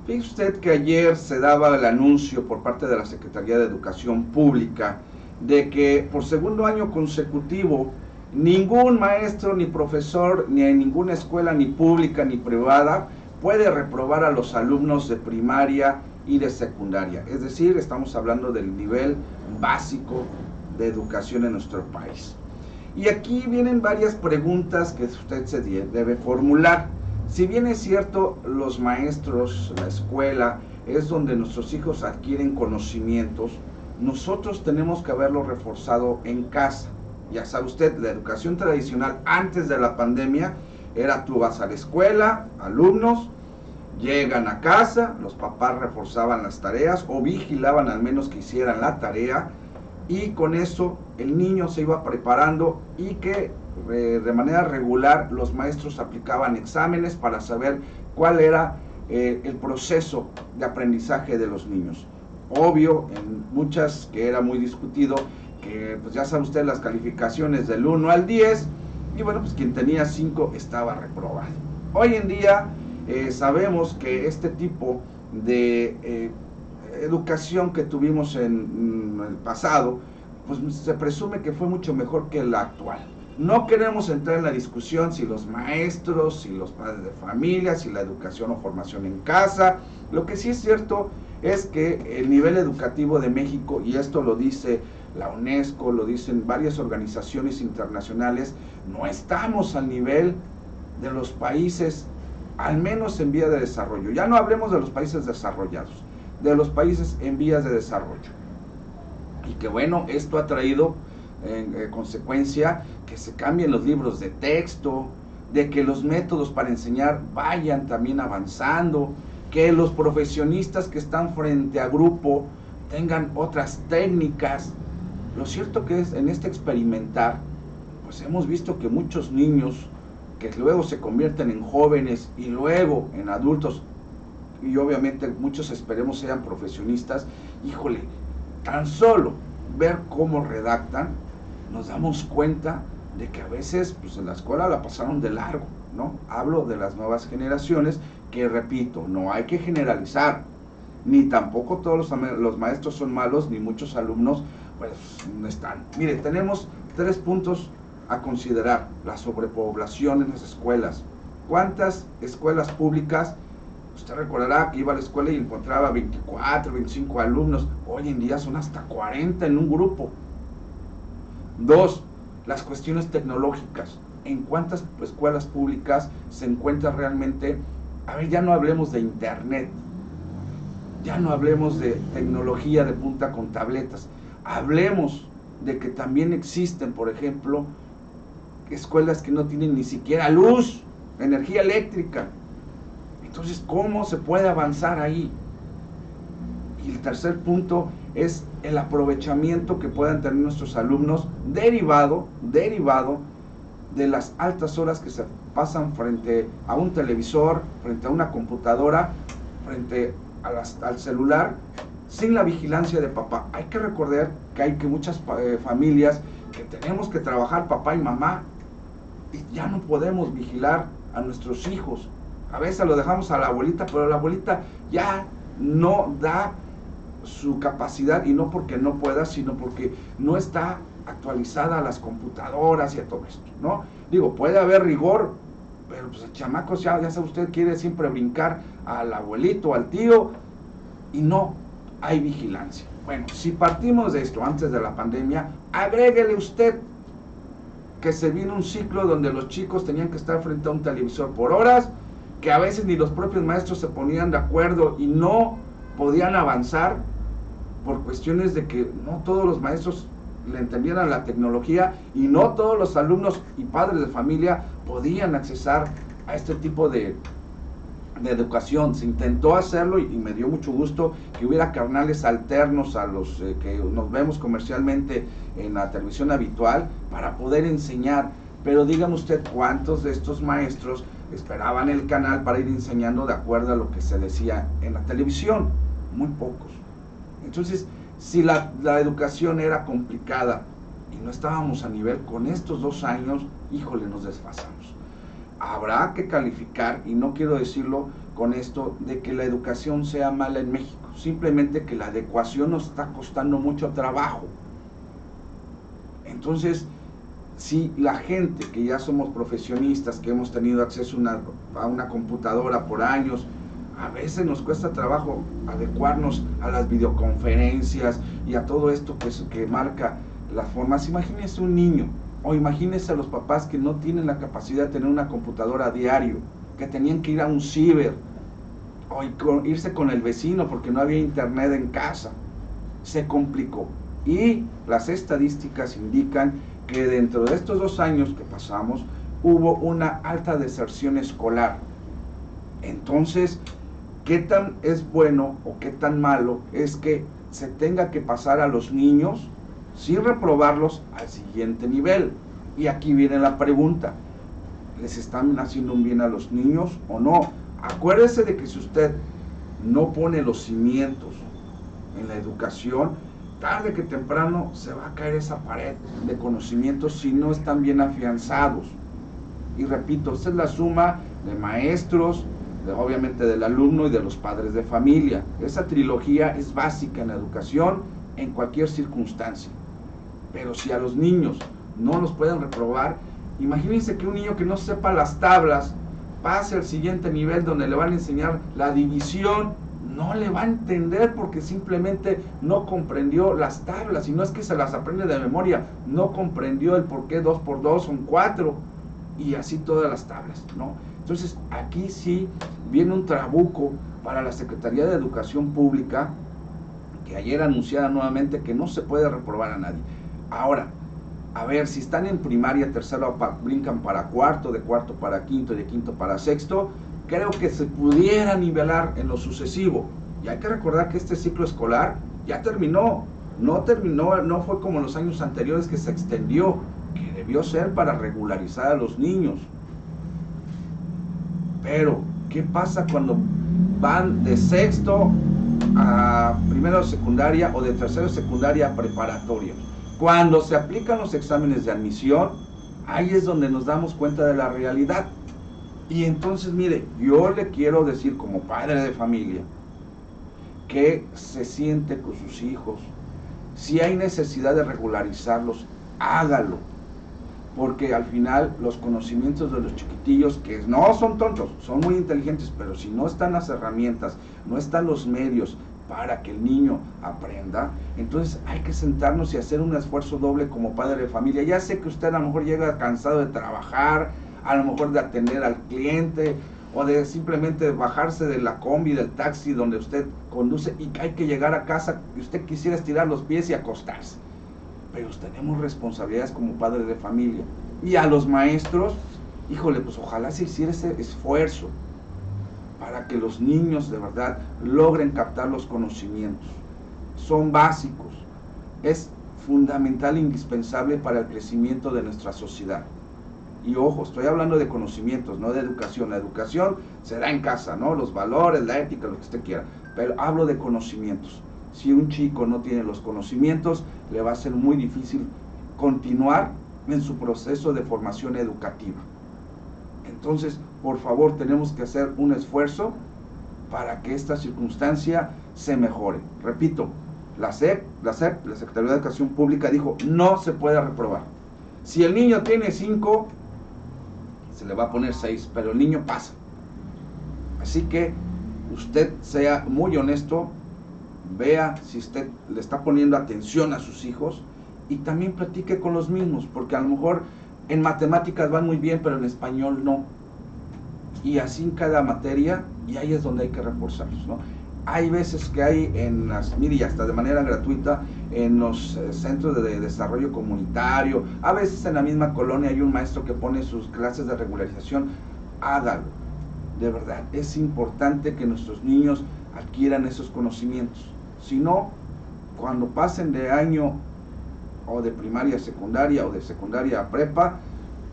Fíjese usted que ayer se daba el anuncio por parte de la Secretaría de Educación Pública de que por segundo año consecutivo ningún maestro ni profesor ni en ninguna escuela ni pública ni privada puede reprobar a los alumnos de primaria y de secundaria. Es decir, estamos hablando del nivel básico de educación en nuestro país. Y aquí vienen varias preguntas que usted se debe formular. Si bien es cierto, los maestros, la escuela, es donde nuestros hijos adquieren conocimientos, nosotros tenemos que haberlo reforzado en casa. Ya sabe usted, la educación tradicional antes de la pandemia era: tú vas a la escuela, alumnos, llegan a casa, los papás reforzaban las tareas o vigilaban al menos que hicieran la tarea, y con eso el niño se iba preparando, y que de manera regular los maestros aplicaban exámenes para saber cuál era el proceso de aprendizaje de los niños. Obvio, en muchas que era muy discutido, que pues ya sabe usted las calificaciones del 1 al 10, y bueno, pues quien tenía 5 estaba reprobado. Hoy en día sabemos que este tipo de educación que tuvimos en el pasado, pues se presume que fue mucho mejor que la actual. No queremos entrar en la discusión si los maestros, si los padres de familia, si la educación o formación en casa. Lo que sí es cierto es que el nivel educativo de México, y esto lo dice la UNESCO, lo dicen varias organizaciones internacionales, no estamos al nivel de los países, al menos en vía de desarrollo. Ya no hablemos de los países desarrollados, de los países en vías de desarrollo. Y que bueno, esto ha traído en consecuencia que se cambien los libros de texto, de que los métodos para enseñar vayan también avanzando, que los profesionistas que están frente a grupo tengan otras técnicas. Lo cierto que es en este experimentar, pues hemos visto que muchos niños que luego se convierten en jóvenes y luego en adultos, y obviamente muchos esperemos sean profesionistas, híjole, tan solo ver cómo redactan, nos damos cuenta de que a veces pues en la escuela la pasaron de largo, ¿no? Hablo de las nuevas generaciones, que repito, no hay que generalizar, ni tampoco todos los maestros son malos, ni muchos alumnos pues no están. Mire, tenemos 3 puntos a considerar: la sobrepoblación en las escuelas. ¿Cuántas escuelas públicas? Usted recordará que iba a la escuela y encontraba 24, 25 alumnos. Hoy en día son hasta 40 en un grupo. 2, las cuestiones tecnológicas. ¿En cuántas escuelas públicas se encuentra realmente? A ver, ya no hablemos de internet, ya no hablemos de tecnología de punta con tabletas. Hablemos de que también existen, por ejemplo, escuelas que no tienen ni siquiera luz, energía eléctrica. Entonces, ¿cómo se puede avanzar ahí? Y el tercer punto es el aprovechamiento que puedan tener nuestros alumnos derivado de las altas horas que se pasan frente a un televisor, frente a una computadora, frente al celular, sin la vigilancia de papá. Hay que recordar que hay muchas familias que tenemos que trabajar papá y mamá, y ya no podemos vigilar a nuestros hijos. A veces lo dejamos a la abuelita, pero la abuelita ya no da su capacidad, y no porque no pueda, sino porque no está actualizada a las computadoras y a todo esto, ¿no? Digo, puede haber rigor, pero pues el chamaco ya sabe usted, quiere siempre brincar al abuelito, al tío, y no hay vigilancia. Bueno, si partimos de esto antes de la pandemia, agréguele usted que se vino un ciclo donde los chicos tenían que estar frente a un televisor por horas, que a veces ni los propios maestros se ponían de acuerdo y no podían avanzar por cuestiones de que no todos los maestros le entendieran la tecnología, y no todos los alumnos y padres de familia podían accesar a este tipo de educación. Se intentó hacerlo, y me dio mucho gusto que hubiera canales alternos a los que nos vemos comercialmente en la televisión habitual para poder enseñar. Pero dígame usted, ¿cuántos de estos maestros esperaban el canal para ir enseñando de acuerdo a lo que se decía en la televisión? Muy pocos. Entonces, si la educación era complicada y no estábamos a nivel, con estos 2 años, híjole, nos desfasamos. Habrá que calificar, y no quiero decirlo con esto de que la educación sea mala en México, simplemente que la adecuación nos está costando mucho trabajo. Entonces, si la gente que ya somos profesionistas, que hemos tenido acceso a una computadora por años, a veces nos cuesta trabajo adecuarnos a las videoconferencias y a todo esto que marca las formas. Imagínense un niño, o imagínense a los papás que no tienen la capacidad de tener una computadora a diario, que tenían que ir a un ciber, o irse con el vecino porque no había internet en casa. Se complicó. Y las estadísticas indican que dentro de estos 2 años que pasamos, hubo una alta deserción escolar. Entonces, ¿qué tan es bueno o qué tan malo es que se tenga que pasar a los niños sin reprobarlos al siguiente nivel? Y aquí viene la pregunta: ¿les están haciendo un bien a los niños o no? Acuérdese de que si usted no pone los cimientos en la educación, tarde que temprano se va a caer esa pared de conocimientos si no están bien afianzados. Y repito, esta es la suma de maestros, obviamente del alumno y de los padres de familia. Esa trilogía es básica en la educación en cualquier circunstancia. Pero si a los niños no los pueden reprobar, imagínense que un niño que no sepa las tablas pase al siguiente nivel donde le van a enseñar la división, no le va a entender porque simplemente no comprendió las tablas, y no es que se las aprende de memoria, no comprendió el por qué 2 por 2 son 4, y así todas las tablas, ¿no? Entonces aquí sí viene un trabuco para la Secretaría de Educación Pública, que ayer anunciara nuevamente que no se puede reprobar a nadie. Ahora, a ver, si están en primaria, tercero, brincan para cuarto, de cuarto para quinto y de quinto para sexto, creo que se pudiera nivelar en lo sucesivo. Y hay que recordar que este ciclo escolar ya terminó, no fue como en los años anteriores que se extendió, que debió ser para regularizar a los niños. Pero, ¿qué pasa cuando van de sexto a primero de secundaria o de tercero de secundaria a preparatoria? Cuando se aplican los exámenes de admisión, ahí es donde nos damos cuenta de la realidad. Y entonces, mire, yo le quiero decir como padre de familia que se siente con sus hijos. Si hay necesidad de regularizarlos, hágalo. Porque al final los conocimientos de los chiquitillos, que no son tontos, son muy inteligentes, pero si no están las herramientas, no están los medios para que el niño aprenda, entonces hay que sentarnos y hacer un esfuerzo doble como padre de familia. Ya sé que usted a lo mejor llega cansado de trabajar, a lo mejor de atender al cliente, o de simplemente bajarse de la combi, del taxi donde usted conduce, y hay que llegar a casa y usted quisiera estirar los pies y acostarse. Pero tenemos responsabilidades como padre de familia. Y a los maestros, híjole, pues ojalá se hiciera ese esfuerzo para que los niños de verdad logren captar los conocimientos. Son básicos, es fundamental e indispensable para el crecimiento de nuestra sociedad. Y ojo, estoy hablando de conocimientos, no de educación. La educación se da en casa, ¿no? Los valores, la ética, lo que usted quiera. Pero hablo de conocimientos. Si un chico no tiene los conocimientos, le va a ser muy difícil continuar en su proceso de formación educativa. Entonces, por favor, tenemos que hacer un esfuerzo para que esta circunstancia se mejore. Repito, la Secretaría de Educación Pública dijo, no se puede reprobar. Si el niño tiene 5, se le va a poner 6, pero el niño pasa. Así que usted sea muy honesto, vea si usted le está poniendo atención a sus hijos y también platique con los mismos, porque a lo mejor en matemáticas van muy bien, pero en español no. Y así en cada materia, y ahí es donde hay que reforzarlos, ¿no? Hay veces que hay en las, mire, y hasta de manera gratuita, en los centros de desarrollo comunitario, a veces en la misma colonia hay un maestro que pone sus clases de regularización. Hágalo. De verdad, es importante que nuestros niños adquieran esos conocimientos. Si no, cuando pasen de año o de primaria a secundaria o de secundaria a prepa,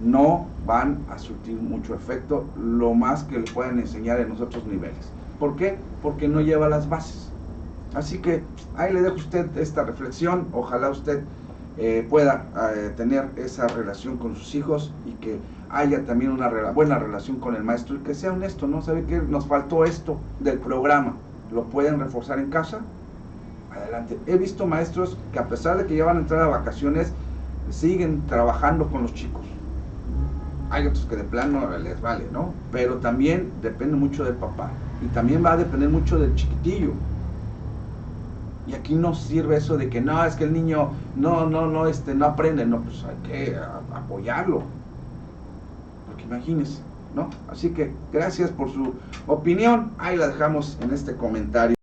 no van a surtir mucho efecto lo más que le puedan enseñar en los otros niveles. ¿Por qué? Porque no lleva las bases. Así que ahí le dejo a usted esta reflexión. Ojalá usted pueda tener esa relación con sus hijos y que haya también una buena relación con el maestro y que sea honesto, ¿no? ¿Sabe qué? Nos faltó esto del programa, ¿lo pueden reforzar en casa? Adelante. He visto maestros que a pesar de que ya van a entrar a vacaciones, siguen trabajando con los chicos. Hay otros que de plano les vale, ¿no? Pero también depende mucho del papá y también va a depender mucho del chiquitillo. Y aquí no sirve eso de que no, es que el niño no aprende, no, pues hay que apoyarlo. Porque imagínense, ¿no? Así que gracias por su opinión, ahí la dejamos en este comentario.